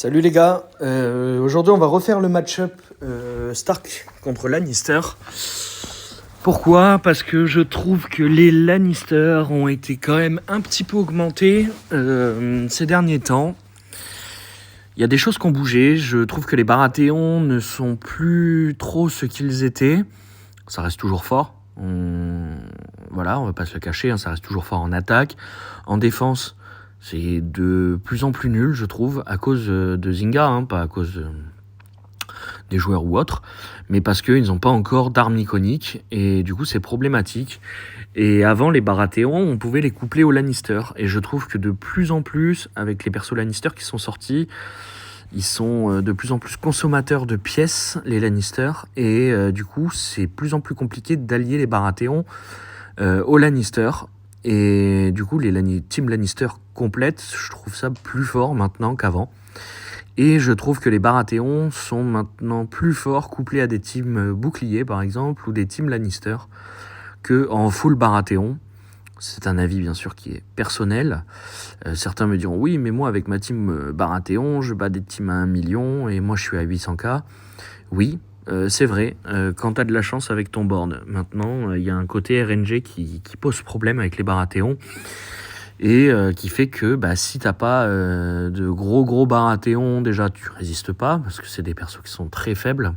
Salut les gars, aujourd'hui on va refaire le match-up Stark contre Lannister. Pourquoi ? Parce que je trouve que les Lannister ont été quand même un petit peu augmentés ces derniers temps. Il y a des choses qui ont bougé, je trouve que les Baratheons ne sont plus trop ce qu'ils étaient. Ça reste toujours fort, voilà, on va pas se le cacher, ça reste toujours fort en attaque. En défense, c'est de plus en plus nul, je trouve, à cause de Zynga, pas à cause des joueurs ou autres, mais parce qu'ils n'ont pas encore d'armes iconiques, et du coup c'est problématique. Et avant, les Baratheons, on pouvait les coupler aux Lannister, et je trouve que de plus en plus, avec les persos Lannister qui sont sortis, ils sont de plus en plus consommateurs de pièces, les Lannister, et du coup c'est plus en plus compliqué d'allier les Baratheons aux Lannister. Et du coup, les teams Lannister complètes, je trouve ça plus fort maintenant qu'avant. Et je trouve que les Baratheons sont maintenant plus forts couplés à des teams boucliers, par exemple, ou des teams Lannister, qu'en full Baratheon. C'est un avis, bien sûr, qui est personnel. Certains me diront, oui, mais moi, avec ma team Baratheon, je bats des teams à 1 million, et moi, je suis à 800K. Oui, c'est vrai, quand tu as de la chance avec ton board. Maintenant, il y a un côté RNG qui pose problème avec les Baratheons et qui fait que si t'as pas de gros Baratheons, déjà tu résistes pas parce que c'est des persos qui sont très faibles.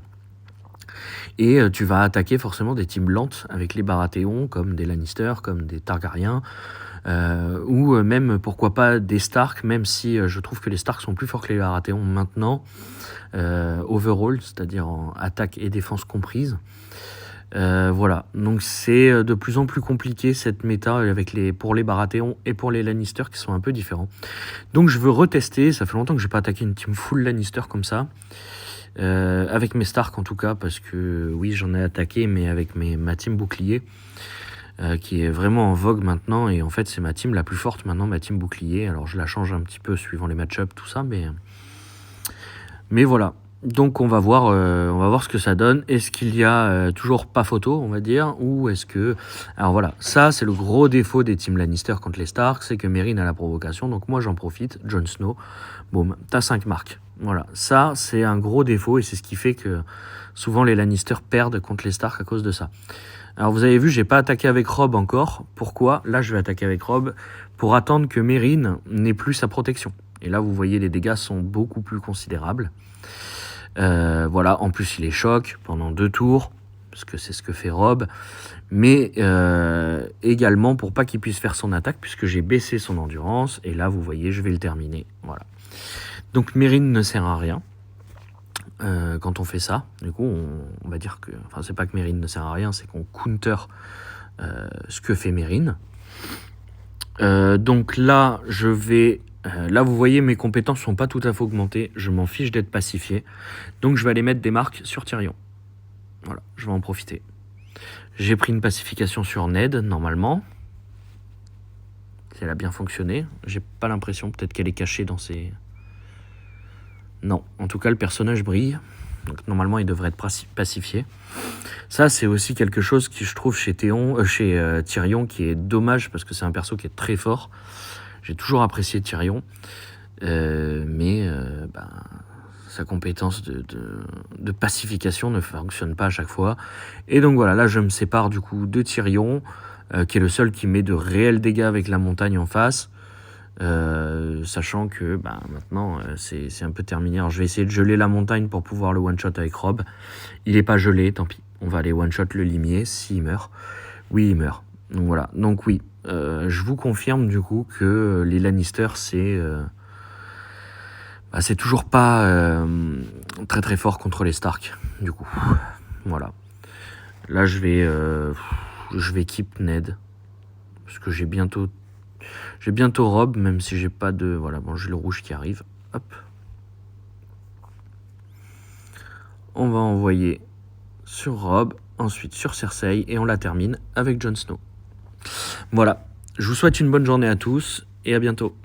Et tu vas attaquer forcément des teams lentes avec les Baratheons, comme des Lannister, comme des Targaryens, ou même, pourquoi pas, des Stark, même si je trouve que les Stark sont plus forts que les Baratheons maintenant, overall, c'est-à-dire en attaque et défense comprises. Voilà, donc c'est de plus en plus compliqué cette méta pour les Baratheons et pour les Lannister qui sont un peu différents. Donc je veux retester, ça fait longtemps que je n'ai pas attaqué une team full Lannister comme ça. Avec mes Stark en tout cas, parce que oui, j'en ai attaqué, mais avec ma team bouclier, qui est vraiment en vogue maintenant, et en fait c'est ma team la plus forte maintenant, ma team bouclier. Alors je la change un petit peu suivant les match-ups, tout ça, mais voilà. Donc on va voir ce que ça donne. Est-ce qu'il y a toujours pas photo, on va dire, ou est-ce que... Alors voilà, ça c'est le gros défaut des teams Lannister contre les Stark, c'est que Meryn a la provocation, donc moi j'en profite, Jon Snow, boum, t'as 5 marques. Voilà, ça c'est un gros défaut, et c'est ce qui fait que souvent les Lannister perdent contre les Stark à cause de ça. Alors vous avez vu, j'ai pas attaqué avec Robb encore. Pourquoi ? Là je vais attaquer avec Robb pour attendre que Meryn n'ait plus sa protection. Et là vous voyez, les dégâts sont beaucoup plus considérables. Voilà, en plus il est choc pendant 2 tours, parce que c'est ce que fait Robb, mais également pour pas qu'il puisse faire son attaque, puisque j'ai baissé son endurance, et là vous voyez, je vais le terminer. Voilà. Donc Meryn ne sert à rien quand on fait ça. Du coup, on va dire que... Enfin, c'est pas que Meryn ne sert à rien, c'est qu'on counter ce que fait Meryn. Donc là, je vais... là, vous voyez, mes compétences sont pas tout à fait augmentées. Je m'en fiche d'être pacifié. Donc, je vais aller mettre des marques sur Tyrion. Voilà, je vais en profiter. J'ai pris une pacification sur Ned, normalement. Si elle a bien fonctionné. J'ai pas l'impression, peut-être qu'elle est cachée dans ses... Non, en tout cas, le personnage brille. Donc, normalement, il devrait être pacifié. Ça, c'est aussi quelque chose qui, je trouve, chez Tyrion, qui est dommage, parce que c'est un perso qui est très fort. J'ai toujours apprécié Tyrion, mais sa compétence de pacification ne fonctionne pas à chaque fois. Et donc voilà, là je me sépare du coup de Tyrion, qui est le seul qui met de réels dégâts avec la montagne en face, sachant que maintenant c'est un peu terminé. Alors je vais essayer de geler la montagne pour pouvoir le one-shot avec Robb. Il n'est pas gelé, tant pis. On va aller one-shot le limier s'il meurt. Oui, il meurt. Donc voilà, donc oui. Je vous confirme du coup que les Lannister c'est toujours pas très très fort contre les Stark du coup. Voilà. Là je vais keep Ned parce que j'ai bientôt Robb, même si j'ai pas de... Voilà, bon, j'ai le rouge qui arrive. Hop. On va envoyer sur Robb, ensuite sur Cersei, et on la termine avec Jon Snow. Voilà, je vous souhaite une bonne journée à tous, et à bientôt.